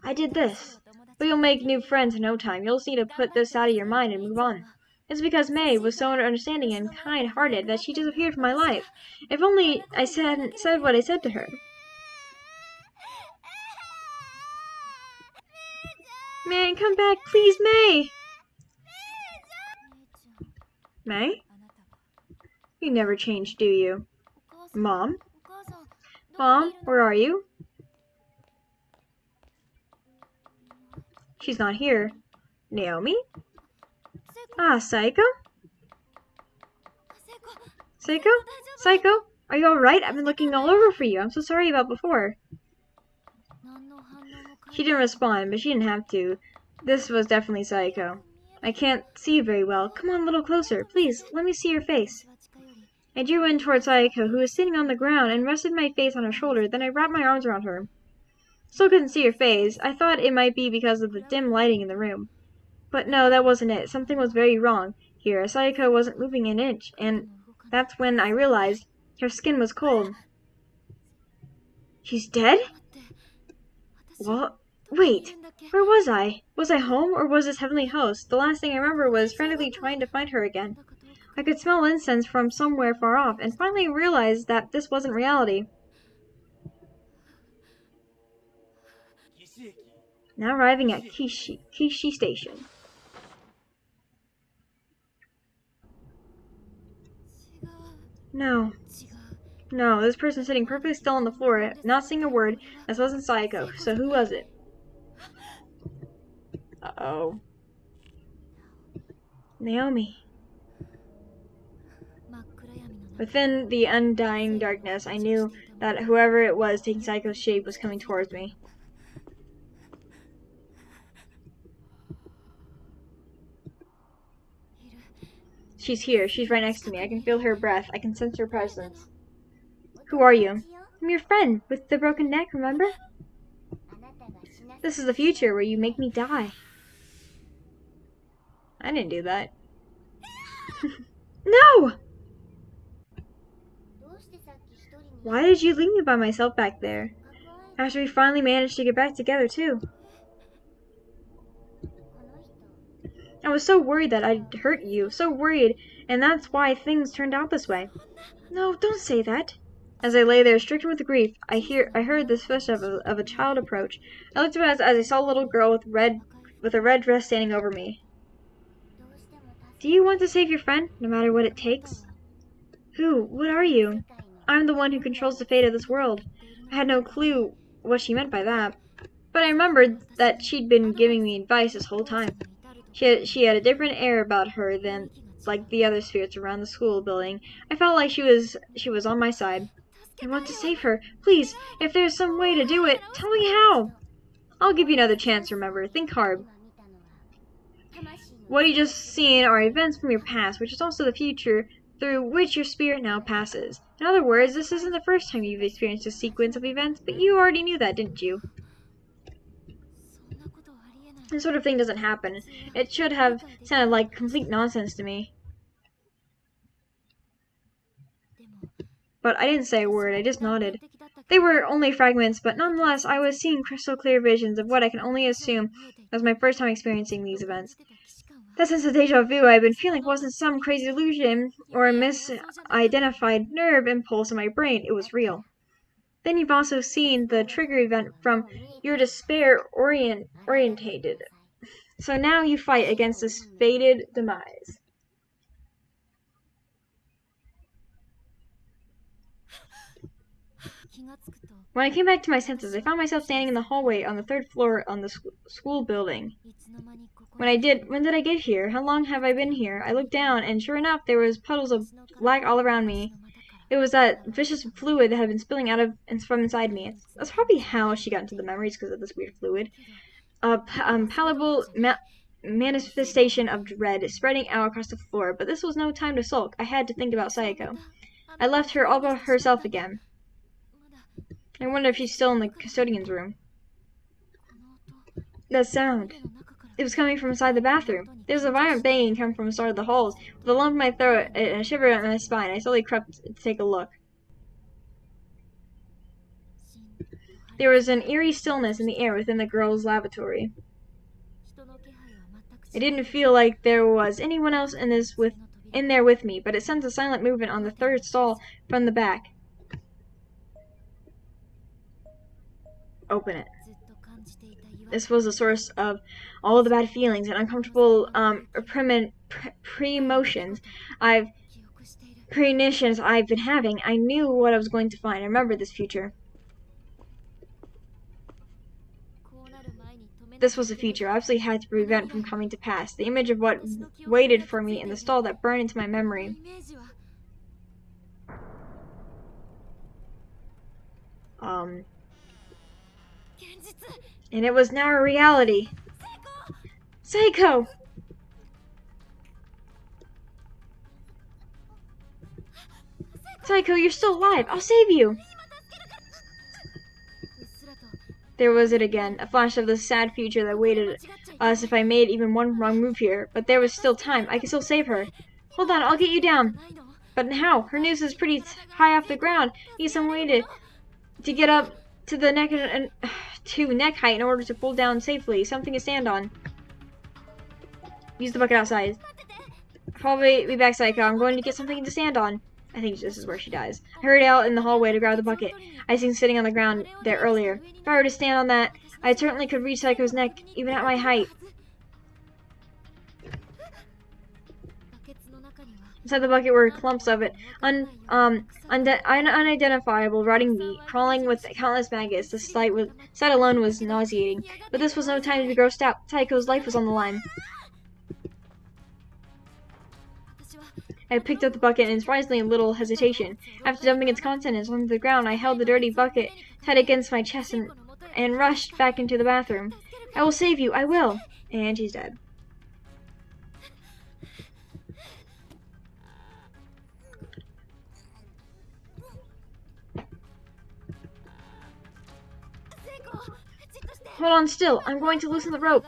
Speaker 1: I did this. But you'll make new friends in no time. You'll just need to put this out of your mind and move on. It's because May was so understanding and kind-hearted that she disappeared from my life. If only I hadn't said what I said to her. May, come back, please, May! May? You never changed, do you? Mom? Mom, where are you? She's not here. Naomi? Ah, Psycho? Psycho? Are you alright? I've been looking all over for you. I'm so sorry about before. She didn't respond, but she didn't have to. This was definitely Psycho. I can't see you very well. Come on a little closer. Please, let me see your face. I drew in towards Sayako, who was sitting on the ground, and rested my face on her shoulder. Then I wrapped my arms around her. Still couldn't see her face. I thought it might be because of the dim lighting in the room. But no, that wasn't it. Something was very wrong here. Sayako wasn't moving an inch, and that's when I realized her skin was cold. She's dead? What? Wait, where was I? Was I home, or was this heavenly host? The last thing I remember was frantically trying to find her again. I could smell incense from somewhere far off, and finally realized that this wasn't reality. Now arriving at Kishi Station. No, this person sitting perfectly still on the floor, not saying a word. This wasn't Sayako, so who was it? Uh-oh. Naomi. Within the undying darkness, I knew that whoever it was taking Sayaka's shape was coming towards me. She's here. She's right next to me. I can feel her breath. I can sense her presence. Who are you? I'm your friend with the broken neck, remember? This is the future where you make me die. I didn't do that. No! Why did you leave me by myself back there? After we finally managed to get back together, too. I was so worried that I'd hurt you. So worried, and that's why things turned out this way. No, don't say that. As I lay there, stricken with grief, I heard the footsteps of a child approach. I looked up as I saw a little girl with a red dress standing over me. Do you want to save your friend, no matter what it takes? Who? What are you? I'm the one who controls the fate of this world. I had no clue what she meant by that. But I remembered that she'd been giving me advice this whole time. She had a different air about her than like the other spirits around the school building. I felt like she was on my side. I want to save her. Please, if there's some way to do it, tell me how. I'll give you another chance, remember. Think hard. What you just seen are events from your past, which is also the future through which your spirit now passes. In other words, this isn't the first time you've experienced a sequence of events, but you already knew that, didn't you? This sort of thing doesn't happen. It should have sounded like complete nonsense to me. But I didn't say a word, I just nodded. They were only fragments, but nonetheless, I was seeing crystal clear visions of what I can only assume was my first time experiencing these events. That sense of deja vu I've been feeling wasn't some crazy illusion or a misidentified nerve impulse in my brain, it was real. Then you've also seen the trigger event from your despair orientated. So now you fight against this fated demise. When I came back to my senses, I found myself standing in the hallway on the third floor on the school building. When did I get here? How long have I been here? I looked down, and sure enough, there was puddles of black all around me. It was that vicious fluid that had been spilling out from inside me. That's probably how she got into the memories, because of this weird fluid. A palpable manifestation of dread spreading out across the floor, but this was no time to sulk. I had to think about Sayako. I left her all by herself again. I wonder if she's still in the custodian's room. That sound. It was coming from inside the bathroom. There was a violent banging coming from inside the halls. With a lump in my throat and a shiver in my spine, I slowly crept to take a look. There was an eerie stillness in the air within the girls' lavatory. It didn't feel like there was anyone else in there with me, but it sensed a silent movement on the third stall from the back. Open it. This was the source of all the bad feelings and uncomfortable premonitions I've been having. I knew what I was going to find. I remembered this future. This was the future I absolutely had to prevent from coming to pass. The image of what waited for me in the stall that burned into my memory. And it was now a reality. Seiko! Seiko, you're still alive. I'll save you. There was it again, a flash of the sad future that waited us if I made even one wrong move here. But there was still time. I could still save her. Hold on, I'll get you down. But how? Her noose is pretty high off the ground. Need some way to get up to the neck and to neck height in order to pull down safely. Something to stand on. Use the bucket outside. Probably be back, Psycho. I'm going to get something to stand on. I think this is where she dies. I hurried out in the hallway to grab the bucket I seen sitting on the ground there earlier. If I were to stand on that, I certainly could reach Psycho's neck, even at my height. Inside the bucket were clumps of it, unidentifiable rotting meat, crawling with countless maggots. The sight alone was nauseating. But this was no time to be grossed out. Psycho's life was on the line. I picked up the bucket in surprisingly little hesitation. After dumping its contents onto the ground, I held the dirty bucket tight against my chest and rushed back into the bathroom. I will save you, I will! And she's dead. Hold on still, I'm going to loosen the rope.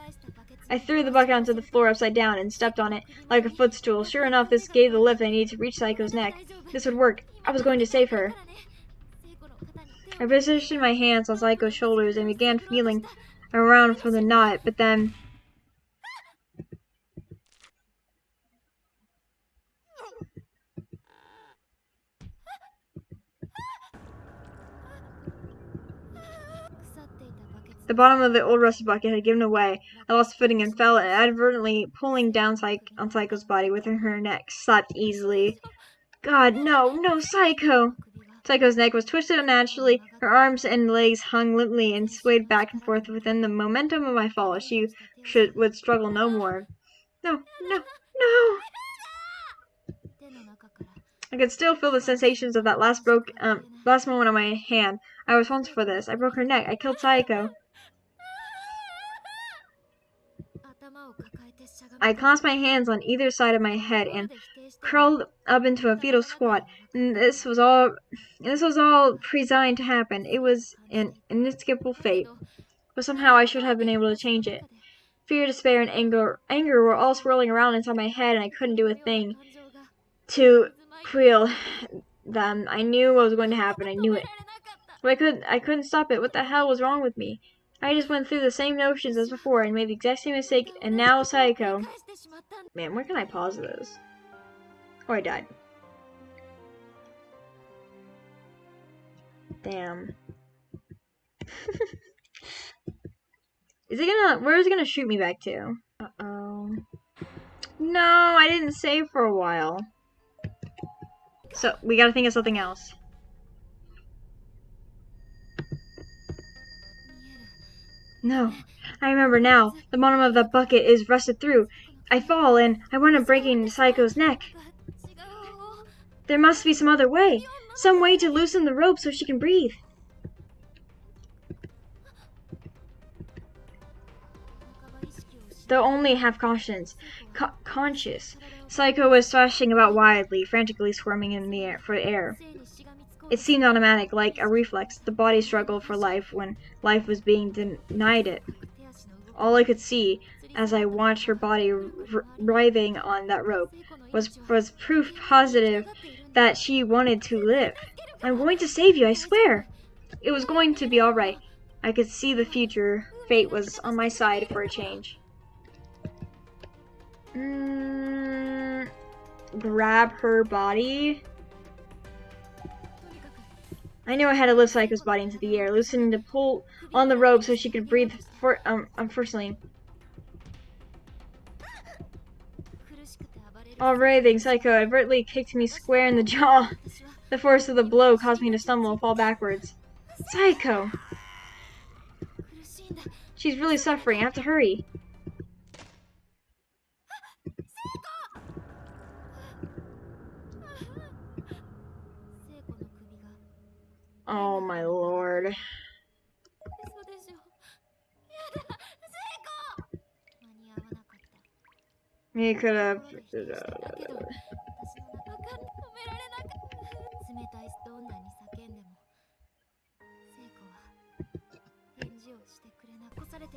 Speaker 1: I threw the bucket onto the floor upside down and stepped on it like a footstool. Sure enough, this gave the lift I needed to reach Psycho's neck. This would work. I was going to save her. I positioned my hands on Psycho's shoulders and began feeling around for the knot, but then... The bottom of the old rusty bucket had given away. I lost footing and fell, inadvertently pulling down on Psycho's body with her neck slapped easily. God, no, no, Psycho! Psycho's neck was twisted unnaturally. Her arms and legs hung limply and swayed back and forth within the momentum of my fall. She would struggle no more. No, no, no! I could still feel the sensations of that last moment on my hand. I was responsible for this. I broke her neck. I killed Psycho. I clasped my hands on either side of my head and curled up into a fetal squat. And this was all designed to happen. It was an inescapable fate, but somehow I should have been able to change it. Fear, despair, and anger were all swirling around inside my head, and I couldn't do a thing to quell them. I knew what was going to happen. I knew it. But I couldn't stop it. What the hell was wrong with me? I just went through the same notions as before and made the exact same mistake, and now Psycho. Man, where can I pause this? Oh, I died. Damn. Where is it gonna shoot me back to? Uh-oh. No, I didn't save for a while. So, we gotta think of something else. No, I remember now. The bottom of the bucket is rusted through. I fall and I wind up breaking Psycho's neck. There must be some other way. Some way to loosen the rope so she can breathe. Though only half conscious. Psycho was thrashing about wildly, frantically squirming in the air for air. It seemed automatic, like a reflex. The body struggled for life when life was being denied it. All I could see, as I watched her body writhing on that rope, was proof positive that she wanted to live. I'm going to save you, I swear! It was going to be alright. I could see the future. Fate was on my side for a change. Grab her body. I knew I had to lift Psycho's body into the air, loosening to pull on the rope so she could breathe. Unfortunately, all writhing, Psycho advertently kicked me square in the jaw. The force of the blow caused me to stumble and fall backwards. Psycho! She's really suffering. I have to hurry. Oh my lord. He could have.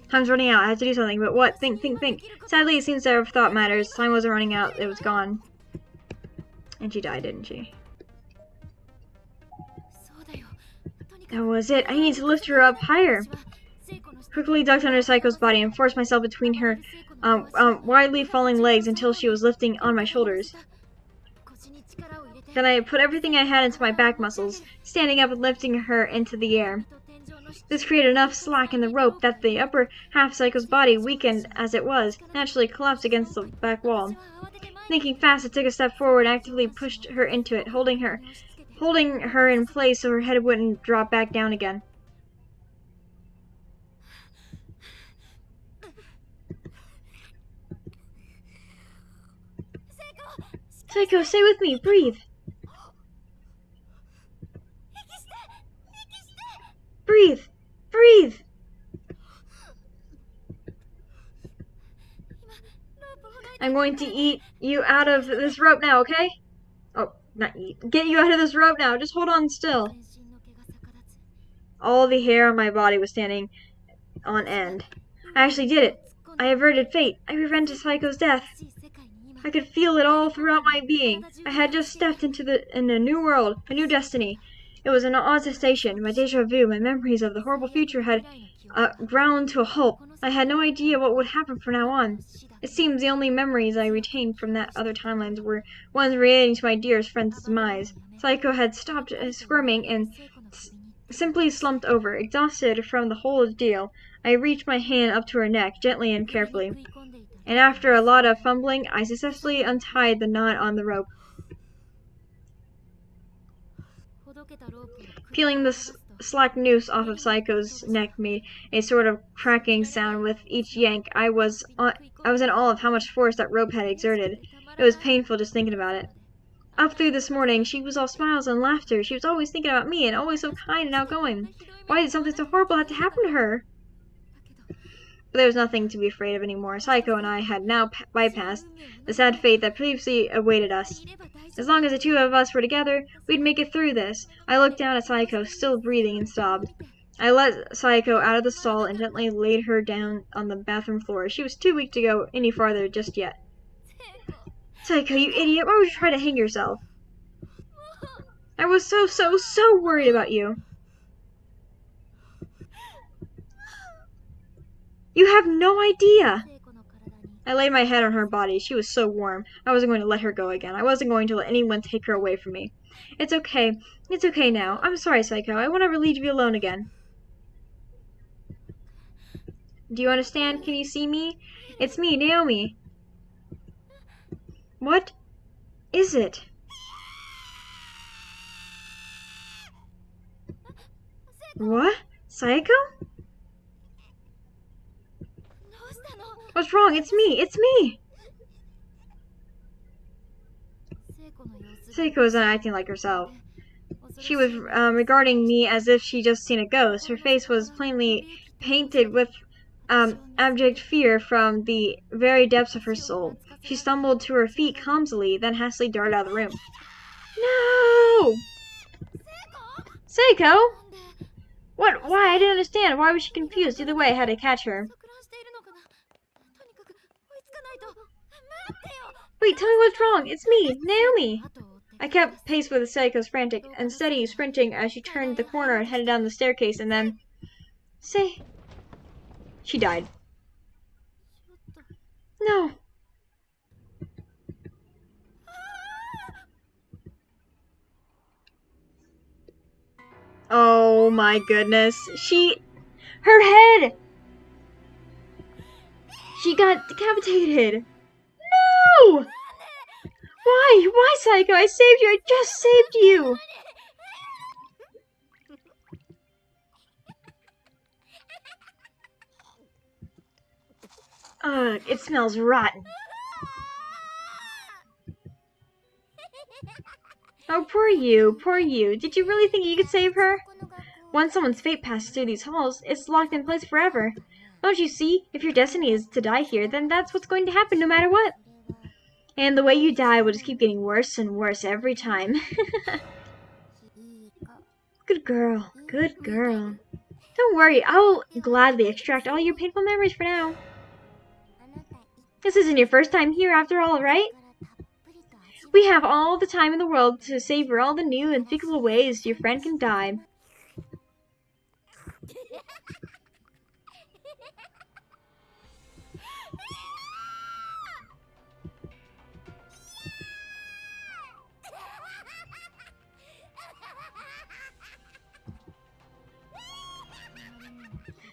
Speaker 1: Time's running out. I have to do something, but what? Think. Sadly, it seems to have thought matters. Time wasn't running out. It was gone. And she died, didn't she? That was it. I need to lift her up higher. Quickly ducked under Psycho's body and forced myself between her widely falling legs until she was lifting on my shoulders. Then I put everything I had into my back muscles, standing up and lifting her into the air. This created enough slack in the rope that the upper half of Psycho's body, weakened as it was, naturally collapsed against the back wall. Thinking fast, I took a step forward and actively pushed her into it, holding her in place so her head wouldn't drop back down again. Psycho, stay with me. Breathe. Breathe. Breathe. I'm going to eat you out of this rope now, okay? Oh, not eat. Get you out of this rope now. Just hold on still. All the hair on my body was standing on end. I actually did it. I averted fate. I prevented Psycho's death. I could feel it all throughout my being. I had just stepped into a new world, a new destiny. It was an odd sensation. My deja vu, my memories of the horrible future had ground to a halt. I had no idea what would happen from now on. It seems the only memories I retained from that other timelines were ones relating to my dearest friend's demise. Psycho had stopped squirming and simply slumped over. Exhausted from the whole ordeal, I reached my hand up to her neck, gently and carefully. And after a lot of fumbling, I successfully untied the knot on the rope. Peeling the slack noose off of Psycho's neck made a sort of cracking sound with each yank. I was in awe of how much force that rope had exerted. It was painful just thinking about it. Up through this morning, she was all smiles and laughter. She was always thinking about me and always so kind and outgoing. Why did something so horrible have to happen to her? But there was nothing to be afraid of anymore. Saiko and I had now bypassed the sad fate that previously awaited us. As long as the two of us were together, we'd make it through this. I looked down at Saiko, still breathing, and sobbed. I let Saiko out of the stall and gently laid her down on the bathroom floor. She was too weak to go any farther just yet. Saiko, you idiot, why would you try to hang yourself? I was so worried about you. You have no idea. I laid my head on her body. She was so warm. I wasn't going to let her go again. I wasn't going to let anyone take her away from me. It's okay. It's okay now. I'm sorry, Saiko. I won't ever leave you alone again. Do you understand? Can you see me? It's me, Naomi. What is it? What? Saiko? What's wrong? It's me. It's me. Saiko was not acting like herself. She was regarding me as if she'd just seen a ghost. Her face was plainly painted with abject fear from the very depths of her soul. She stumbled to her feet clumsily, then hastily darted out of the room. No! Saiko? What? Why? I didn't understand. Why was she confused? Either way, I had to catch her. Wait, tell me what's wrong. It's me, Naomi. I kept pace with Saiko's frantic and steady sprinting as she turned the corner and headed down the staircase, and then... She died. No. Oh my goodness. Her head! She got decapitated. No! Why? Why, Saiko? I saved you. I just saved you. Ugh, it smells rotten. Oh, poor you, poor you. Did you really think you could save her? Once someone's fate passes through these halls, it's locked in place forever. Don't you see? If your destiny is to die here, then that's what's going to happen no matter what. And the way you die will just keep getting worse and worse every time. Good girl, good girl. Don't worry, I will gladly extract all your painful memories for now. This isn't your first time here after all, right? We have all the time in the world to savor all the new and unthinkable ways your friend can die.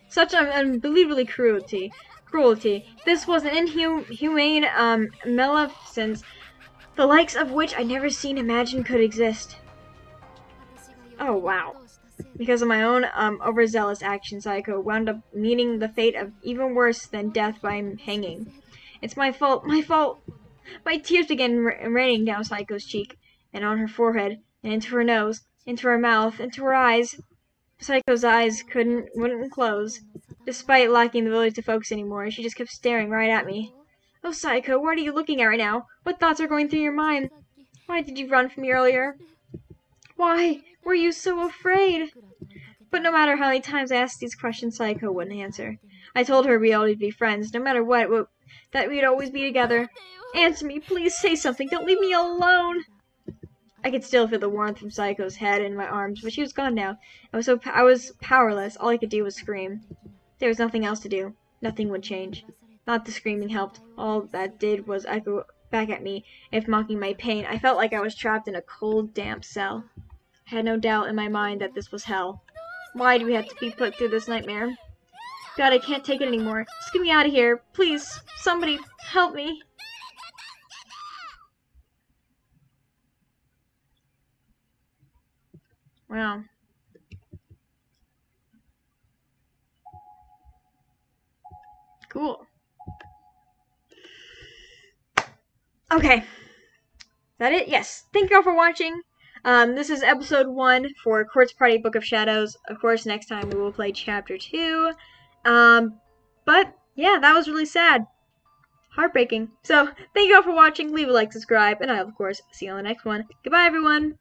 Speaker 1: Such unbelievably cruelty. This was an inhumane maleficence, the likes of which I never seen imagined could exist. Oh wow. Because of my own overzealous actions, Saiko wound up meeting the fate of even worse than death by hanging. It's my fault, my fault! My tears began raining down Saiko's cheek, and on her forehead, and into her nose, into her mouth, into her eyes. Saiko's eyes wouldn't close. Despite lacking the ability to focus anymore, she just kept staring right at me. Oh, Saiko, what are you looking at right now? What thoughts are going through your mind? Why did you run from me earlier? Why were you so afraid? But no matter how many times I asked these questions, Saiko wouldn't answer. I told her we'd always be friends, no matter what, that we'd always be together. Answer me, please say something. Don't leave me alone. I could still feel the warmth from Saiko's head in my arms, but she was gone now. I was powerless. All I could do was scream. There was nothing else to do. Nothing would change. Not the screaming helped. All that did was echo back at me, if mocking my pain. I felt like I was trapped in a cold, damp cell. I had no doubt in my mind that this was hell. Why do we have to be put through this nightmare? God, I can't take it anymore. Just get me out of here. Please, somebody, help me. Wow. Cool. Okay. Is that it? Yes. Thank you all for watching. This is episode 1 for Quartz Party Book of Shadows. Of course, next time we will play chapter 2. But yeah, that was really sad. Heartbreaking. So, thank you all for watching. Leave a like, subscribe, and I'll, of course, see you on the next one. Goodbye, everyone!